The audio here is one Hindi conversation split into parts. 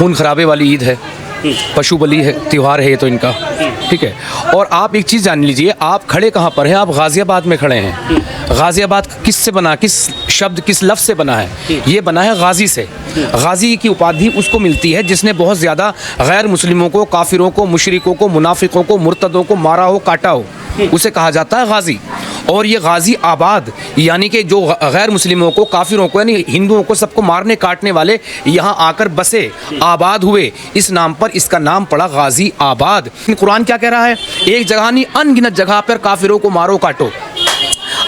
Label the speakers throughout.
Speaker 1: खून खराबे वाली ईद है, पशु बलि है, त्यौहार है ये तो इनका, ठीक है। और आप एक चीज़ जान लीजिए, आप खड़े कहाँ पर हैं? आप गाज़ियाबाद में खड़े हैं। गाज़ियाबाद किस से बना, किस शब्द, किस लफ्ज़ से बना है? ये बना है गाज़ी से। गाज़ी की उपाधि उसको मिलती है जिसने बहुत ज़्यादा गैर मुस्लिमों को, काफिरों को, मुशरिकों को, मुनाफिकों को, मुर्तदों को मारा हो, काटा हो, उसे कहा जाता है गाज़ी। और ये गाज़ी आबाद यानी कि जो गैर मुस्लिमों को, काफिरों को, यानी हिंदुओं को, सबको मारने काटने वाले यहाँ आकर बसे, आबाद हुए, इस नाम पर इसका नाम पड़ा गाज़ी आबाद। कुरान क्या कह रहा है? एक जगह नहीं, अनगिनत जगह पर काफिरों को मारो काटो,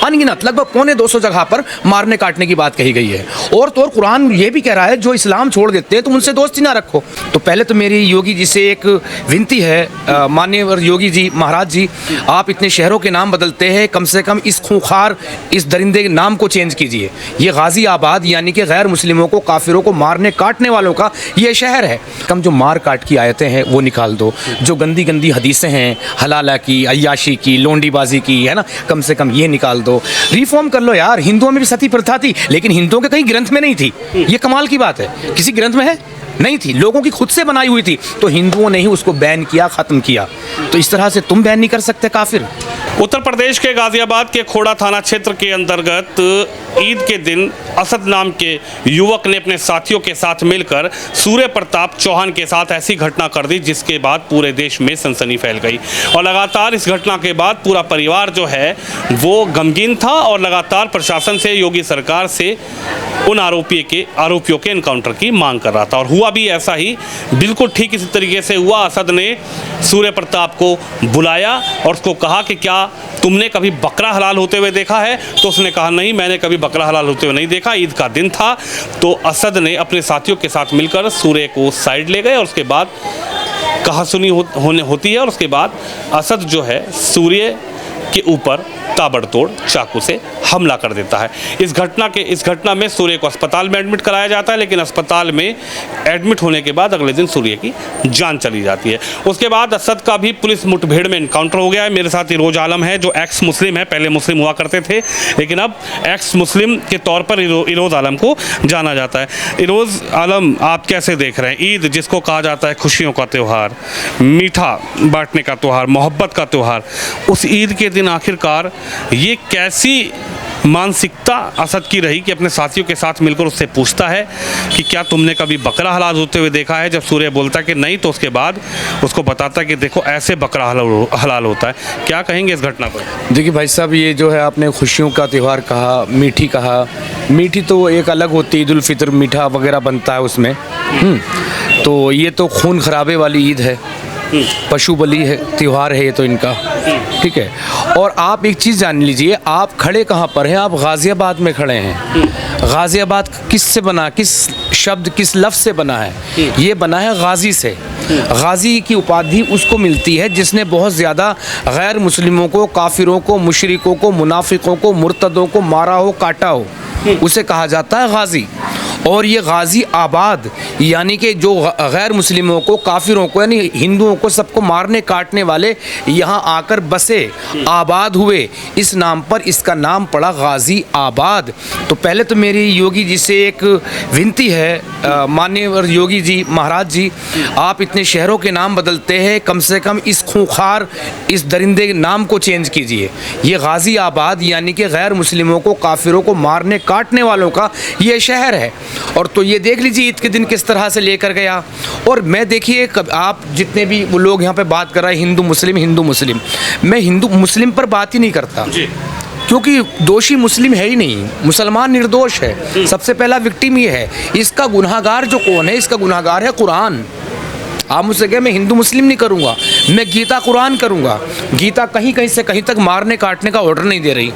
Speaker 1: अनगिनत लगभग 250 जगह पर मारने काटने की बात कही गई है। और तो और कुरान ये भी कह रहा है जो इस्लाम छोड़ देते हैं तुम उनसे दोस्ती ना रखो। तो पहले तो मेरी योगी जी से एक विनती है, माननीय योगी जी महाराज जी, आप इतने शहरों के नाम बदलते हैं, कम से कम इस खूंखार, इस दरिंदे के नाम को चेंज कीजिए। ये गाज़ी आबाद यानी कि गैर मुस्लिमों को, काफिरों को मारने काटने वालों का ये शहर है। कम जो मार काट की आयतें हैं वो निकाल दो, जो गंदी गंदी हदीसें हैं हलाला की, अय्याशी की, लोंडीबाजी की, है ना, कम से कम ये निकाल दो। रिफॉर्म कर लो यार। हिंदुओं में भी सती प्रथा थी लेकिन हिंदुओं के कहीं ग्रंथ में नहीं थी। ये कमाल की बात है, किसी ग्रंथ में है नहीं थी, लोगों की खुद से बनाई हुई थी, तो हिंदुओं ने ही उसको बैन किया, ख़त्म किया। तो इस तरह से तुम बैन नहीं कर सकते काफिर।
Speaker 2: उत्तर प्रदेश के गाजियाबाद के खोड़ा थाना क्षेत्र के अंतर्गत ईद के दिन असद नाम के युवक ने अपने साथियों के साथ मिलकर सूर्य प्रताप चौहान के साथ ऐसी घटना कर दी जिसके बाद पूरे देश में सनसनी फैल गई। और लगातार इस घटना के बाद पूरा परिवार जो है वो गमगीन था और लगातार प्रशासन से, योगी सरकार से उन आरोपियों के एनकाउंटर की मांग कर रहा था। और हुआ भी ऐसा ही, बिल्कुल ठीक इसी तरीके से हुआ। असद ने सूर्य प्रताप को बुलाया और उसको कहा कि क्या तुमने कभी बकरा हलाल होते हुए देखा है? तो उसने कहा नहीं, मैंने कभी बकरा हलाल होते हुए नहीं देखा। ईद का दिन था तो असद ने अपने साथियों के साथ मिलकर सूर्य को साइड ले गए और उसके बाद कहासुनी होती है। और उसके बाद असद जो है सूर्य के ऊपर ताबड़तोड़ चाकू से हमला कर देता है। इस घटना में सूर्य को अस्पताल में एडमिट कराया जाता है, लेकिन अस्पताल में एडमिट होने के बाद अगले दिन सूर्य की जान चली जाती है। उसके बाद असद का भी पुलिस मुठभेड़ में एनकाउंटर हो गया है। मेरे साथ इरोज आलम है जो एक्स मुस्लिम है, पहले मुस्लिम हुआ करते थे लेकिन अब एक्स मुस्लिम के तौर पर इरोज आलम को जाना जाता है। इरोज आलम, आप कैसे देख रहे हैं ईद, जिसको कहा जाता है खुशियों का त्यौहार, मीठा बांटने का त्यौहार, मोहब्बत का त्यौहार, उस ईद के दिन आखिरकार ये कैसी मानसिकता असद की रही कि अपने साथियों के साथ मिलकर उससे पूछता है कि क्या तुमने कभी बकरा हलाल होते हुए देखा है? जब सूर्य बोलता है कि नहीं, तो उसके बाद उसको बताता है कि देखो ऐसे बकरा हलाल होता है। क्या कहेंगे इस घटना पर?
Speaker 1: देखिए भाई साहब, ये जो है आपने खुशियों का त्यौहार कहा, मीठी कहा, मीठी तो एक अलग होती है, ईद उल फितर मीठा वगैरह बनता है उसमें। तो ये तो खून खराबे वाली ईद है, पशु बलि है, त्यौहार है ये तो इनका, ठीक है। और आप एक चीज़ जान लीजिए, आप खड़े कहाँ पर हैं? आप गाज़ियाबाद में खड़े हैं। गाज़ियाबाद किस से बना, किस शब्द, किस लफ्ज़ से बना है? ये बना है गाज़ी से। गाज़ी की उपाधि उसको मिलती है जिसने बहुत ज़्यादा गैर मुस्लिमों को, काफिरों को, मुशरिकों को, मुनाफिकों को, मुर्तदों को मारा हो, काटा हो, उसे कहा जाता है गाज़ी। और ये गाज़ी आबाद यानी कि जो गैर मुस्लिमों को, काफिरों को, यानी हिंदुओं को, सबको मारने काटने वाले यहाँ आकर बसे, आबाद हुए, इस नाम पर इसका नाम पड़ा गाज़ी आबाद। तो पहले तो मेरी योगी जी से एक विनती है, माननीय योगी जी महाराज जी, आप इतने शहरों के नाम बदलते हैं, कम से कम इस खूंखार, इस दरिंदे के नाम को चेंज कीजिए। ये गाज़ी आबाद यानी कि गैर मुस्लिमों को, काफिरों को मारने काटने वालों का ये शहर है। और तो ये देख लीजिए ईद के दिन किस तरह से लेकर गया। और मैं देखिए, आप जितने भी वो लोग यहाँ पे बात कर रहे हैं हिंदू मुस्लिम, मैं हिंदू मुस्लिम पर बात ही नहीं करता जी, क्योंकि दोषी मुस्लिम है ही नहीं, मुसलमान निर्दोष है। सबसे पहला विक्टिम ये है, इसका गुनहगार जो कौन है? इसका गुनहगार है कुरान। आप मुझसे कहें मैं हिंदू मुस्लिम नहीं करूँगा, मैं गीता कुरान करूँगा। गीता कहीं कहीं से कहीं तक मारने काटने का ऑर्डर नहीं दे रही,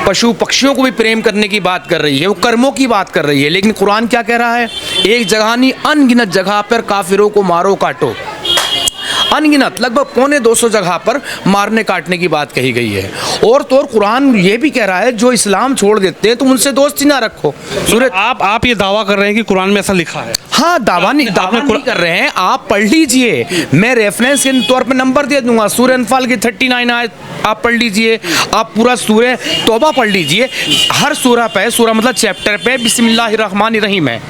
Speaker 1: पशु पक्षियों को भी प्रेम करने की बात कर रही है, वो कर्मों की बात कर रही है। लेकिन कुरान क्या कह रहा है? एक जगह नहीं, अनगिनत जगह पर काफिरों को मारो काटो, अनगिनत लगभग 250 जगह पर मारने काटने की बात कही गई है। और तो और कुरान ये भी कह रहा है जो इस्लाम छोड़ देते हैं तुम उनसे दोस्ती ना रखो। सूरत
Speaker 2: आप ये दावा कर रहे हैं कि कुरान में ऐसा लिखा है?
Speaker 1: हाँ, दावा नहीं कर रहे हैं, आप पढ़ लीजिए, मैं रेफरेंस के तौर पे नंबर दे दूंगा। सूरह अनफाल की 39 आयत आप पढ़ लीजिए, आप पूरा सूरह तौबा पढ़ लीजिए, हर सूरह पे, सूरह मतलब चैप्टर पे बिस्मिल्लाहिर्रहमानिर्रहीम है।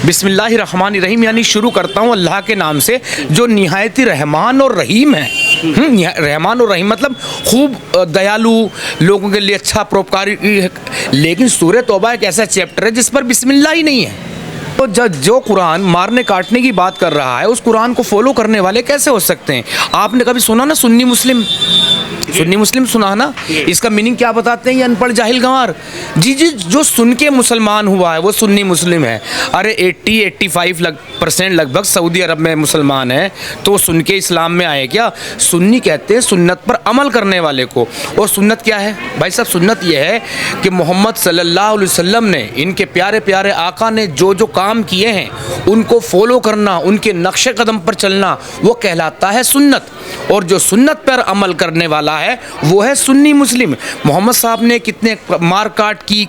Speaker 1: बिस्मिल्लाहिर्रहमानिर्रहीम यानी शुरू करता हूँ अल्लाह के नाम से जो निहायत रहमान और रहीम है। रहमान और रहीम मतलब खूब दयालु, लोगों के लिए अच्छा परोपकारी है। लेकिन सूरह तौबा एक ऐसा चैप्टर है जिस पर बिस्मिल्लाह ही नहीं है। तो जो कुरान मारने काटने की बात कर रहा है उस कुरान को फॉलो करने वाले कैसे हो सकते हैं? आपने कभी सुना ना सुन्नी मुस्लिम? सुन्नी मुस्लिम सुना ना? इसका मीनिंग क्या बताते हैं ये अनपढ़ जाहिल गंवार? जी, जो सुन के मुसलमान हुआ है वो सुन्नी मुस्लिम है। अरे 80-85% लगभग सऊदी अरब में मुसलमान है, तो सुन के इस्लाम में आए क्या? सुन्नी कहते हैं सुन्नत पर अमल करने वाले को। और सुन्नत क्या है भाई साहब? सुन्नत ये है कि मोहम्मद सल्लल्लाहु अलैहि वसल्लम ने, इनके प्यारे प्यारे आका ने जो जो काम किए हैं उनको फॉलो करना, उनके नक्शे कदम पर चलना, वो कहलाता है सुन्नत। और जो सुन्नत पर अमल करने वाला है वो है सुन्नी मुस्लिम। मोहम्मद साहब ने कितने मार काट की,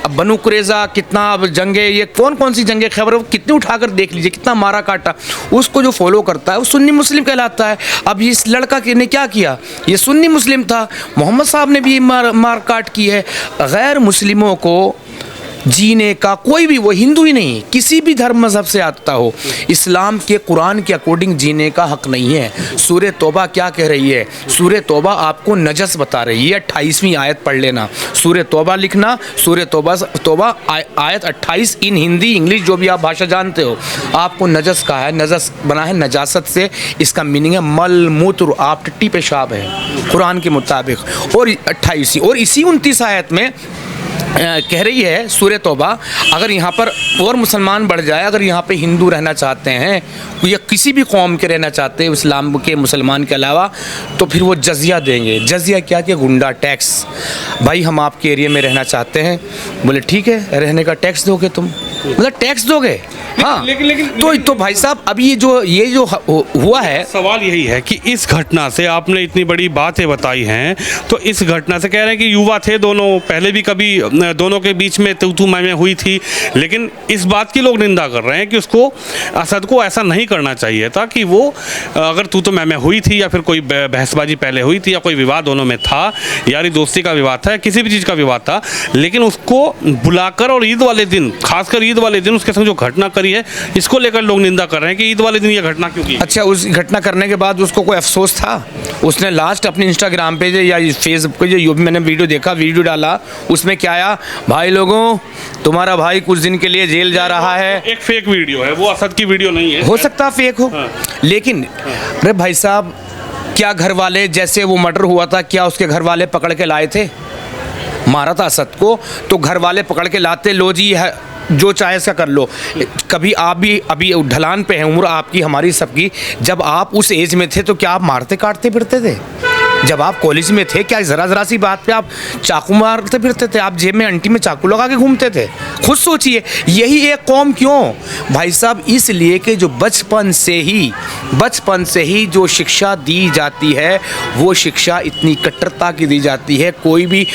Speaker 1: बनु कुरैज़ा कितना जंगे, ये कौन कौन सी जंगे खैबर कितनी उठाकर देख लीजिए, कितना मारा काटा, उसको जो फॉलो करता है वो सुन्नी मुस्लिम कहलाता है। अब इस लड़का ने क्या किया? ये सुन्नी मुस्लिम था, मोहम्मद साहब ने भी मार काट की है। गैर मुस्लिमों को जीने का कोई भी, वो हिंदू ही नहीं, किसी भी धर्म मजहब से आता हो, इस्लाम के कुरान के अकॉर्डिंग जीने का हक नहीं है। सूरह तौबा क्या कह रही है? सूरह तौबा आपको नजस बता रही है। 28वीं आयत पढ़ लेना, सूरह तौबा लिखना, सूरह तौबा आयत 28 इन हिंदी इंग्लिश जो भी आप भाषा जानते हो। आपको नजस कहा है, नजस बना है नजासत से, इसका मीनिंग है मल मूत्र, आप टट्टी पेशाब है कुरान के मुताबिक। और 28 और इसी 29 आयत में कह रही है सूरह तौबा, अगर यहाँ पर और मुसलमान बढ़ जाए, अगर यहाँ पे हिंदू रहना चाहते हैं या किसी भी कौम के रहना चाहते हैं इस्लाम के मुसलमान के अलावा, तो फिर वो जजिया देंगे। जजिया क्या? कि गुंडा टैक्स। भाई हम आपके एरिया में रहना चाहते हैं, बोले ठीक है रहने का टैक्स दोगे तुम, मतलब टैक्स दोगे? हाँ, लेकिन तो भाई साहब अब ये जो हुआ है,
Speaker 2: सवाल यही है कि इस घटना से आपने इतनी बड़ी बातें बताई हैं, तो इस घटना से कह रहे हैं कि युवा थे दोनों, पहले भी कभी दोनों के बीच में तू मैं हुई थी, लेकिन इस बात की लोग निंदा कर रहे हैं कि उसको, असद को ऐसा नहीं करना चाहिए था कि वो, अगर तू मैं हुई थी या फिर कोई बहसबाजी पहले हुई थी या कोई विवाद दोनों में था, यारी दोस्ती का विवाद था, किसी भी चीज़ का विवाद था, लेकिन उसको बुलाकर और ईद वाले दिन, खासकर ईद वाले दिन उसके संग जो घटना करी है, इसको लेकर लोग निंदा कर रहे हैं कि ईद वाले दिन ये घटना क्यों की।
Speaker 1: अच्छा, उस घटना करने के बाद उसको कोई अफसोस था? उसने लास्ट अपने इंस्टाग्राम पे या फेसबुक पे जो मैंने वीडियो डाला, उसमें क्या आया? भाई लोगों, तुम्हारा भाई कुछ दिन के लिए जेल जा रहा है।
Speaker 2: एक फेक वीडियो है, वो असद की वीडियो नहीं है,
Speaker 1: हो सकता फेक हो। हाँ। लेकिन अरे भाई साहब, क्या घर वाले, जैसे वो मर्डर हुआ था, क्या उसके घर वाले पकड़ के लाए थे? मारा था असद को तो घर वाले पकड़ के लाते, लो जी है जो चाहे इसका कर लो। कभी आप भी अभी ढलान पे हैं, उम्र आपकी हमारी सबकी, जब आप उस एज में थे तो क्या आप मारते काटते फिरते थे? जब आप कॉलेज में थे क्या ज़रा सी बात पे आप चाकू मारते फिरते थे? आप जेब में अंटी में चाकू लगा के घूमते थे? खुद सोचिए, यही एक कौम क्यों भाई साहब? इसलिए कि जो बचपन से ही जो शिक्षा दी जाती है वो शिक्षा इतनी कट्टरता की दी जाती है। कोई भी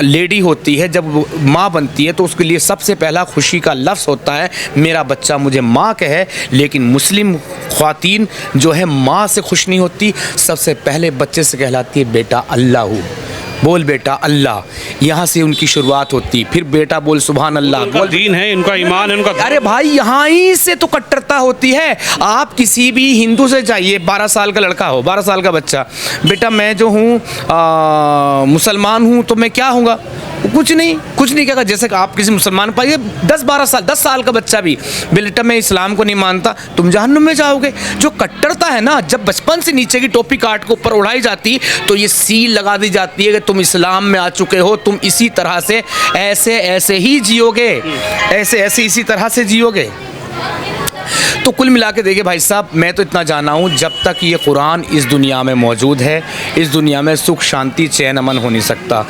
Speaker 1: लेडी होती है जब माँ बनती है तो उसके लिए सबसे पहला खुशी का लफ्ज़ होता है मेरा बच्चा मुझे माँ कहे। लेकिन मुस्लिम ख्वातीन जो है माँ से खुश नहीं होती, सबसे पहले बच्चे से कहलाती है बेटा अल्लाह हूँ, बोल बेटा अल्लाह, यहाँ से उनकी शुरुआत होती। फिर बेटा बोल सुभान अल्लाह, बोल
Speaker 2: दीन है इनका, ईमान है इनका।
Speaker 1: अरे भाई यहाँ ही से तो कट्टरता होती है। आप किसी भी हिंदू से चाहिए, 12 साल का लड़का हो, 12 साल का बच्चा, बेटा मैं जो हूँ मुसलमान हूँ तो मैं क्या हूँगा? कुछ नहीं कहेगा। जैसे कि आप किसी मुसलमान पाइए 10 साल का बच्चा भी, बेटा मैं इस्लाम को नहीं मानता, तुम जहन्नुम में जाओगे। जो कट्टरता है ना, जब बचपन से नीचे की टोपी काट के ऊपर उड़ाई जाती तो ये सील लगा दी जाती है कि तुम इस्लाम में आ चुके हो, तुम इसी तरह से ऐसे ही जियोगे, ऐसे इसी तरह से जियोगे। तो कुल मिला के देखिए भाई साहब, मैं तो इतना जाना हूँ, जब तक ये कुरान इस दुनिया में मौजूद है, इस दुनिया में सुख शांति चैन अमन हो नहीं सकता।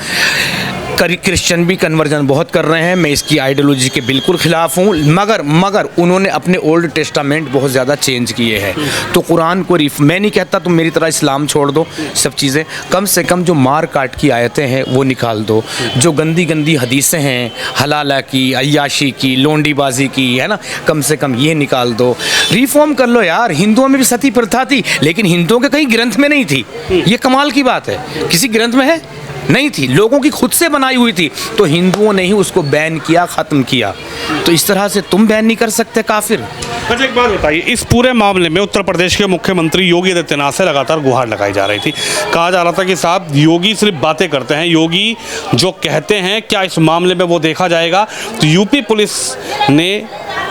Speaker 1: क्रिश्चियन भी कन्वर्जन बहुत कर रहे हैं, मैं इसकी आइडियोलॉजी के बिल्कुल ख़िलाफ़ हूँ, मगर उन्होंने अपने ओल्ड टेस्टामेंट बहुत ज़्यादा चेंज किए हैं। तो कुरान को मैं नहीं कहता तुम मेरी तरह इस्लाम छोड़ दो, सब चीज़ें कम से कम जो मार काट की आयतें हैं वो निकाल दो, जो गंदी गंदी हदीसें हैं हलाला की, अय्याशी की, लोंडीबाजी की, है ना, कम से कम ये निकाल दो, रिफॉर्म कर लो यार। हिंदुओं में भी सती प्रथा थी, लेकिन हिंदुओं के कहीं ग्रंथ में नहीं थी, ये कमाल की बात है। किसी ग्रंथ में है नहीं थी, लोगों की खुद से बनाई हुई थी, तो हिंदुओं ने ही उसको बैन किया, ख़त्म किया। तो इस तरह से तुम बैन नहीं कर सकते काफिर।
Speaker 2: अच्छा एक बात बताइए, इस पूरे मामले में उत्तर प्रदेश के मुख्यमंत्री योगी आदित्यनाथ से लगातार गुहार लगाई जा रही थी। कहा जा रहा था कि साहब योगी सिर्फ बातें करते हैं, योगी जो कहते हैं क्या इस मामले में वो देखा जाएगा। तो यूपी पुलिस ने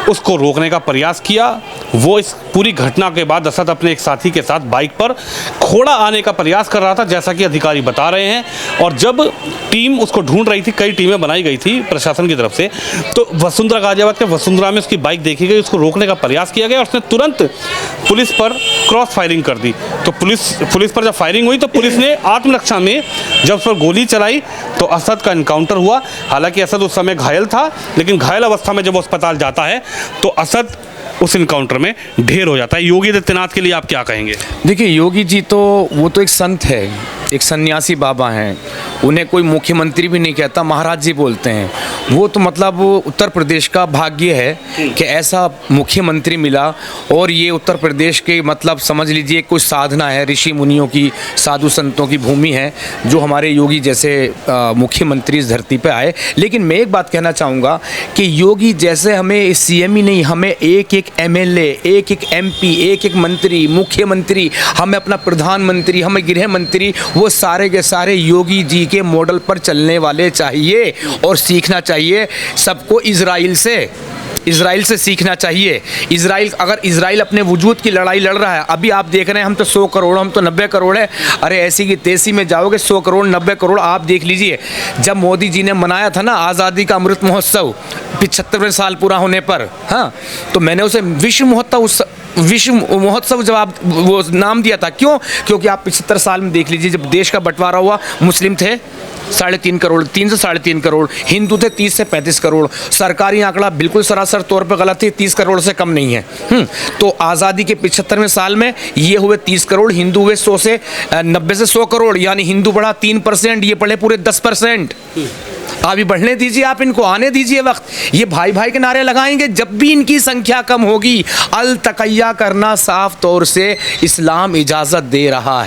Speaker 2: उसको रोकने का प्रयास किया। वो इस पूरी घटना के बाद असद अपने एक साथी के साथ बाइक पर खोड़ा आने का प्रयास कर रहा था, जैसा कि अधिकारी बता रहे हैं। और जब टीम उसको ढूंढ रही थी, कई टीमें बनाई गई थी प्रशासन की तरफ से, तो वसुंधरा गाजियाबाद के वसुंधरा में उसकी बाइक देखी गई, उसको रोकने का प्रयास किया गया और उसने तुरंत पुलिस पर क्रॉस फायरिंग कर दी। तो पुलिस पर जब फायरिंग हुई तो पुलिस ने आत्मरक्षा में जब उस पर गोली चलाई तो असद का इनकाउंटर हुआ। हालांकि असद उस समय घायल था, लेकिन घायल अवस्था में जब वो अस्पताल जाता है तो असद उस इनकाउंटर में ढेर हो जाता है। योगी आदित्यनाथ के लिए आप क्या कहेंगे?
Speaker 1: देखिए योगी जी तो वो तो एक संत है, एक सन्यासी बाबा हैं, उन्हें कोई मुख्यमंत्री भी नहीं कहता, महाराज जी बोलते हैं। वो तो मतलब उत्तर प्रदेश का भाग्य है कि ऐसा मुख्यमंत्री मिला। और ये उत्तर प्रदेश के मतलब समझ लीजिए कुछ साधना है, ऋषि मुनियों की, साधु संतों की भूमि है, जो हमारे योगी जैसे मुख्यमंत्री इस धरती पे आए। लेकिन मैं एक बात कहना चाहूँगा कि योगी जैसे हमें सीएम ही नहीं, हमें एक एक एमएलए, एक एक एमपी, एक एक मंत्री, मुख्यमंत्री, हमें अपना प्रधानमंत्री, हमें गृह मंत्री, वो सारे के सारे योगी जी के मॉडल पर चलने वाले चाहिए। और सीखना चाहिए सबको इजराइल से सीखना चाहिए। अगर इजराइल अपने वजूद की लड़ाई लड़ रहा है, अभी आप देख रहे हैं हम तो 100 करोड़, हम तो 90 करोड़ है। अरे ऐसी की तेजी में जाओगे 100 करोड़ 90 करोड़। आप देख लीजिए जब मोदी जी ने मनाया था ना आज़ादी का अमृत महोत्सव 75वें साल पूरा होने पर, हाँ, तो मैंने उसे विश्व महोत्सव जब वो नाम दिया था। क्यों? क्योंकि आप 75 साल में देख लीजिए, जब देश का बंटवारा हुआ मुस्लिम थे 3.5 करोड़, 3 से 3.5 करोड़, हिंदू थे 30 से 35 करोड़। सरकारी आंकड़ा बिल्कुल सरासर तौर पर गलत है, 30 करोड़ से कम नहीं है। तो आज़ादी के 75वें साल में ये हुए 30 करोड़, हिंदू हुए 90 से 100 करोड़, यानी हिंदू बढ़ा 3%, ये बढ़े पूरे 10%। अभी बढ़ने दीजिए, आप इनको आने दीजिए वक्त, ये भाई भाई के नारे लगाएंगे। जब भी इनकी संख्या कम होगी, अल तकैया करना साफ तौर से इस्लाम इजाज़त दे रहा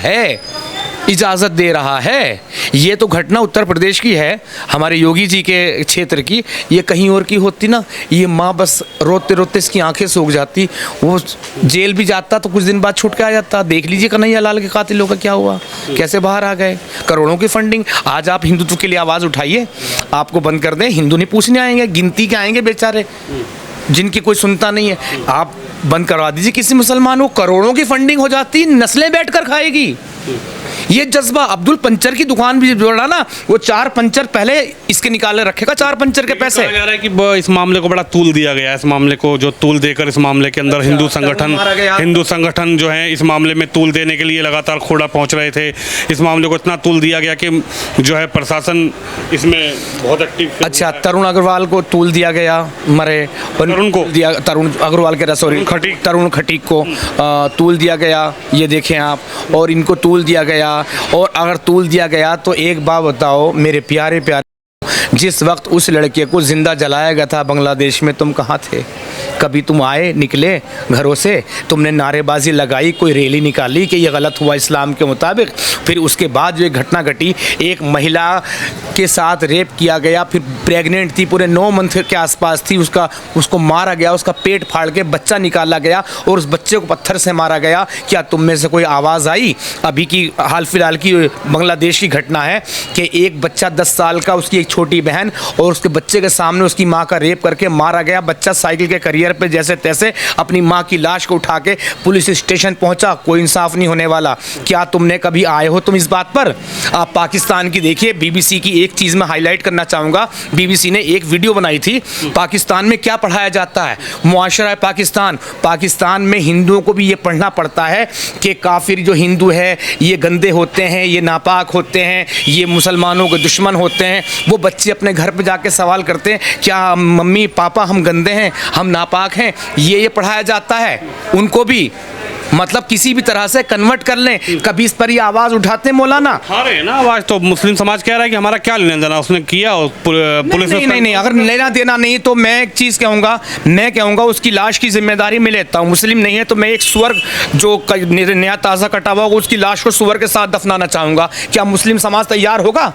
Speaker 1: है। ये तो घटना उत्तर प्रदेश की है, हमारे योगी जी के क्षेत्र की। ये कहीं और की होती ना, ये माँ बस रोते रोते इसकी आंखें सूख जाती, वो जेल भी जाता तो कुछ दिन बाद छूट के आ जाता। देख लीजिए कन्हैया लाल के कातिलों का क्या हुआ, कैसे बाहर आ गए, करोड़ों की फंडिंग। आज आप हिंदुत्व के लिए आवाज़ उठाइए, आपको बंद कर दें, हिंदू नहीं पूछने आएंगे, गिनती के आएंगे बेचारे जिनकी कोई सुनता नहीं है। आप बंद करवा दीजिए किसी मुसलमान को, करोड़ों की फंडिंग हो जाती, नस्लें बैठकर खाएगी। ये जज्बा, अब्दुल पंचर की दुकान भी जोड़ा ना, वो 4 पंचर पहले इसके निकाले रखेगा, 4 पंचर के पैसे।
Speaker 2: कहा जा रहा है कि इस मामले को बड़ा तूल दिया गया है, इस मामले को जो तूल देकर इस मामले के अंदर हिंदू संगठन जो है इस मामले में तूल देने के लिए लगातार खोड़ा पहुंच रहे थे। इस मामले को इतना तूल दिया गया कि जो है प्रशासन इसमें बहुत एक्टिव।
Speaker 1: अच्छा, तरुण अग्रवाल को तूल दिया गया, मरे तरुण अग्रवाल के तरुण खटीक को तूल दिया गया, ये देखें आप। और इनको तूल दिया गया, और अगर तूल दिया गया तो एक बात बताओ मेरे प्यारे, जिस वक्त उस लड़के को जिंदा जलाया गया था बांग्लादेश में, तुम कहाँ थे? कभी तुम आए, निकले घरों से, तुमने नारेबाजी लगाई, कोई रैली निकाली कि ये गलत हुआ इस्लाम के मुताबिक? फिर उसके बाद जो एक घटना घटी, एक महिला के साथ रेप किया गया, फिर प्रेग्नेंट थी, पूरे 9 मंथ के आसपास थी, उसको मारा गया, उसका पेट फाड़ के बच्चा निकाला गया और उस बच्चे को पत्थर से मारा गया। क्या तुम में से कोई आवाज़ आई? अभी की हाल फिलहाल की बांग्लादेश की घटना है कि एक बच्चा 10 साल का, उसकी एक छोटी बहन, और उसके बच्चे के सामने उसकी माँ का रेप करके मारा गया। बच्चा साइकिल के करियर पे जैसे तैसे अपनी माँ की लाश को उठा के पुलिस स्टेशन पहुंचा, कोई इंसाफ नहीं होने वाला। क्या तुमने कभी आए हो तुम इस बात पर? आप पाकिस्तान की देखिए, बीबीसी की एक चीज़ में हाईलाइट करना चाहूँगा, BBC ने एक वीडियो बनाई थी, पाकिस्तान में क्या पढ़ाया जाता है, मुआशरा पाकिस्तान में हिंदुओं को भी ये पढ़ना पड़ता है कि काफिर जो हिंदू है ये गंदे होते हैं, ये नापाक होते हैं, ये मुसलमानों के दुश्मन होते हैं। वो बच्चे अपने घर पे जाके सवाल करते हैं, क्या मम्मी पापा हम गंदे हैं, हम नापाक हैं, ये पढ़ाया जाता है उनको भी। मतलब किसी भी तरह से कन्वर्ट कर लें। कभी इस पर ये आवाज़ उठाते हैं मौलाना,
Speaker 2: उठा रहे हैं ना आवाज़, तो मुस्लिम समाज कह रहा है कि हमारा क्या लेना देना उसने किया, और पुलिस
Speaker 1: नहीं, अगर लेना देना नहीं तो मैं एक चीज़ कहूँगा उसकी लाश की जिम्मेदारी मैं लेता हूँ। मुस्लिम नहीं है तो मैं एक सुअर जो नया ताज़ा कटा हुआ होगा उसकी लाश को सुअर के साथ दफनाना चाहूँगा। क्या मुस्लिम समाज तैयार होगा?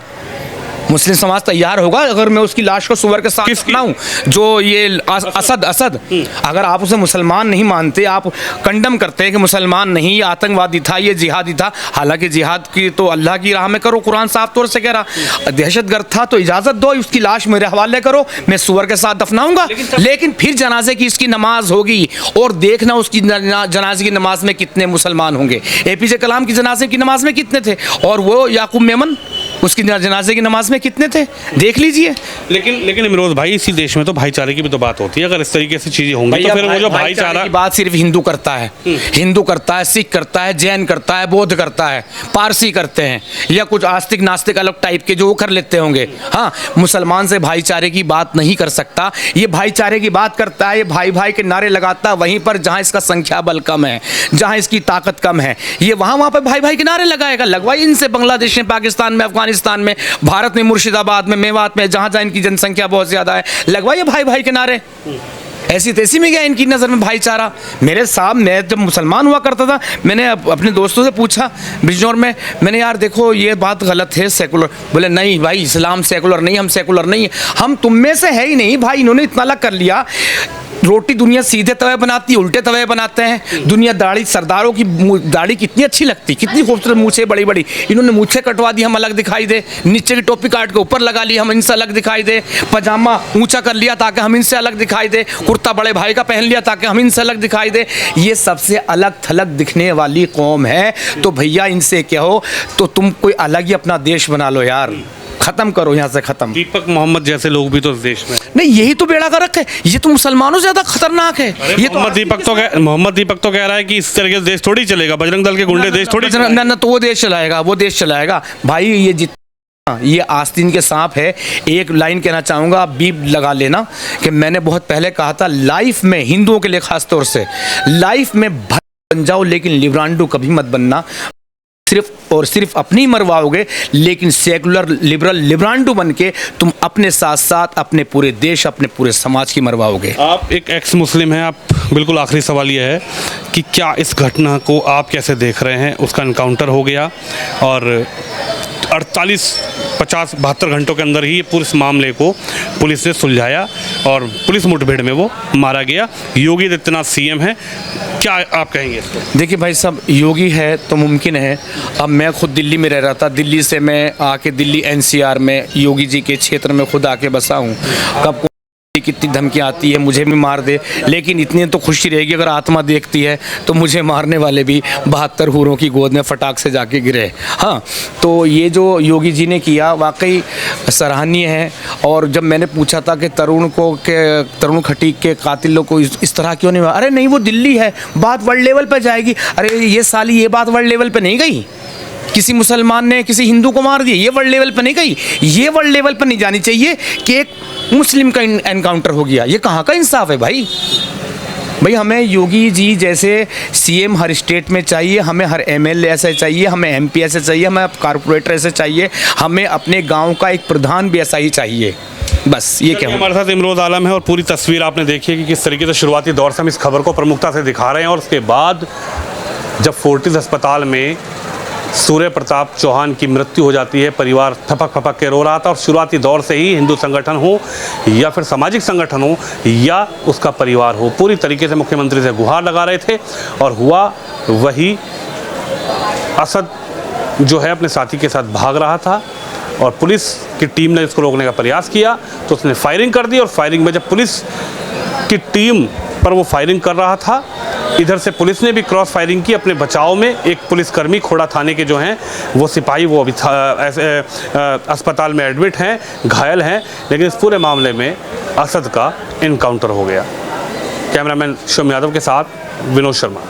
Speaker 1: मुस्लिम समाज तैयार होगा अगर मैं उसकी लाश को सुअर के साथ दफनाऊं? जो ये असद अगर आप उसे मुसलमान नहीं मानते, आप कंडम करते हैं कि मुसलमान नहीं, ये आतंकवादी था, ये जिहादी था, हालांकि जिहाद की तो अल्लाह की राह में करो, कुरान साफ तौर से कह रहा, दहशतगर्द था तो इजाज़त दो, उसकी लाश मेरे हवाले करो, मैं सुअर के साथ दफनाऊंगा। लेकिन फिर जनाजे की इसकी नमाज होगी और देखना उसकी जनाजे की नमाज में कितने मुसलमान होंगे। APJ कलाम की जनाजे की नमाज में कितने थे, और वो याकूब मेमन उसकी जनाजे की नमाज में कितने थे, देख लीजिए।
Speaker 2: लेकिन इमरोज भाई, इसी देश में तो भाईचारे की भी तो बात होती है। अगर इस तरीके से चीजें होंगी तो फिर वो जो भाईचारा
Speaker 1: की बात सिर्फ हिंदू करता है, सिख करता है, जैन करता है, बौद्ध करता है, पारसी करते हैं, या कुछ आस्तिक नास्तिक अलग टाइप के जो वो कर लेते होंगे। हाँ, मुसलमान से भाईचारे की बात नहीं कर सकता। ये भाईचारे की बात करता है, ये भाई भाई के नारे लगाता है वहीं पर जहाँ इसका संख्या बल कम है, जहाँ इसकी ताकत कम है, ये वहाँ पर भाई भाई के नारे लगाएगा। लगवाइए इनसे बांग्लादेश में, पाकिस्तान में, अफगानिस्तान में, भारत में, मुर्शिदाबाद में, मेवात में, जहाँ जहाँ इनकी जनसंख्या बहुत ज़्यादा है, लगवाइए भाई भाई के नारे। ऐसी तैसी में गया इनकी नज़र में भाईचारा। मेरे साहब, मैं जब मुसलमान हुआ करता था, मैंने अपने दोस्तों से पूछा बिजनौर में, मैंने यार देखो ये बात गलत है, सेकुलर। बोले नहीं भाई, इस्लाम सेकुलर नहीं, हम सेकुलर नहीं, हम तुम में से है ही नहीं भाई। इन्होंने इतना अलग कर लिया, रोटी दुनिया सीधे तवे बनाती है, उल्टे तवे बनाते हैं। दुनिया दाढ़ी, सरदारों की दाढ़ी कितनी अच्छी लगती, कितनी खूबसूरत मूछें बड़ी बड़ी, इन्होंने मूछें कटवा दी, हम अलग दिखाई दे। नीचे की टोपी काट के ऊपर लगा ली, हम इनसे अलग दिखाई दे। पजामा ऊंचा कर लिया ताकि हम इनसे अलग दिखाई दे। कुर्ता बड़े भाई का पहन लिया ताकि हम इनसे अलग दिखाई दे। ये सबसे अलग थलग दिखने वाली कौम है। तो भैया इनसे कहो तो तुम कोई अलग ही अपना देश बना लो यार, खत्म करो यहाँ से, खत्म।
Speaker 2: दीपक मोहम्मद जैसे लोग भी तो इस देश में
Speaker 1: नहीं, यही तो बेड़ा गर्क है। ये तो मुसलमानों से ज्यादा खतरनाक है। ये तो
Speaker 2: मोहम्मद दीपक तो कह रहा है कि इस तरीके से देश थोड़ी चलेगा, बजरंग दल के गुंडे देश थोड़ी
Speaker 1: ना, तो वो देश चलाएगा भाई। ये जितना ये आस्तीन के सांप है। एक लाइन कहना चाहूँगा, आप बीप लगा लेना, कि मैंने बहुत पहले कहा था, लाइफ में हिंदुओं के लिए खास तौर से, लाइफ में बन जाओ लेकिन लिब्रांडो कभी मत बनना। सिर्फ और सिर्फ अपनी मरवाओगे, लेकिन सेकुलर लिबरल लिब्रांडो बन के तुम अपने साथ साथ अपने पूरे देश, अपने पूरे समाज की मरवाओगे।
Speaker 2: आप एक एक्स मुस्लिम हैं, आप बिल्कुल आखिरी सवाल ये है कि क्या इस घटना को आप कैसे देख रहे हैं? उसका एनकाउंटर हो गया और 48, 50, 72 घंटों के अंदर ही ये पूरे इस मामले को पुलिस ने सुलझाया और पुलिस मुठभेड़ में वो मारा गया। योगी आदित्यनाथ CM है, क्या आप कहेंगे इसको?
Speaker 1: देखिए भाई साहब, योगी है तो मुमकिन है। अब मैं खुद दिल्ली में रह रहा था, दिल्ली से मैं आके दिल्ली NCR में योगी जी के क्षेत्र में खुद आके बसा हूँ। कब कितनी धमकी आती है, मुझे भी मार दे, लेकिन इतनी तो खुशी रहेगी अगर आत्मा देखती है तो मुझे मारने वाले भी 72 हूरों की गोद में फटाक से जाके गिरे। हाँ, तो ये जो योगी जी ने किया वाकई सराहनीय है। और जब मैंने पूछा था कि तरुण खटीक के कातिलों को इस तरह क्यों नहीं, अरे नहीं वो दिल्ली है, बात वर्ल्ड लेवल पर जाएगी। अरे ये साली, ये बात वर्ल्ड लेवल पर नहीं गई, किसी मुसलमान ने किसी हिंदू को मार दिया, ये वर्ल्ड लेवल पर नहीं गई। ये वर्ल्ड लेवल पर नहीं जानी चाहिए कि एक मुस्लिम का एनकाउंटर हो गया। ये कहाँ का इंसाफ है भाई? हमें योगी जी जैसे CM हर स्टेट में चाहिए, हमें हर MLA ऐसे चाहिए, हमें MP ऐसे चाहिए, हमें कारपोरेटर ऐसे चाहिए, हमें अपने गांव का एक प्रधान भी ऐसा ही चाहिए। बस ये क्या।
Speaker 2: हमारे साथ इमरोज आलम है और पूरी तस्वीर आपने देखी है कि किस तरीके से शुरुआती दौर से हम इस खबर को प्रमुखता से दिखा रहे हैं। और उसके बाद जब फोर्टिस अस्पताल में सूर्य प्रताप चौहान की मृत्यु हो जाती है, परिवार थपक थपक के रो रहा था। और शुरुआती दौर से ही हिंदू संगठन हो या फिर सामाजिक संगठन हो या उसका परिवार हो, पूरी तरीके से मुख्यमंत्री से गुहार लगा रहे थे। और हुआ वही, असद जो है अपने साथी के साथ भाग रहा था और पुलिस की टीम ने इसको रोकने का प्रयास किया तो उसने फायरिंग कर दी। और फायरिंग में जब पुलिस की टीम पर वो फायरिंग कर रहा था इधर से पुलिस ने भी क्रॉस फायरिंग की अपने बचाव में। एक पुलिसकर्मी खोड़ा थाने के जो हैं वो सिपाही वो अभी अस्पताल में एडमिट हैं, घायल हैं, लेकिन इस पूरे मामले में असद का इनकाउंटर हो गया। कैमरामैन शिवम यादव के साथ विनोद शर्मा।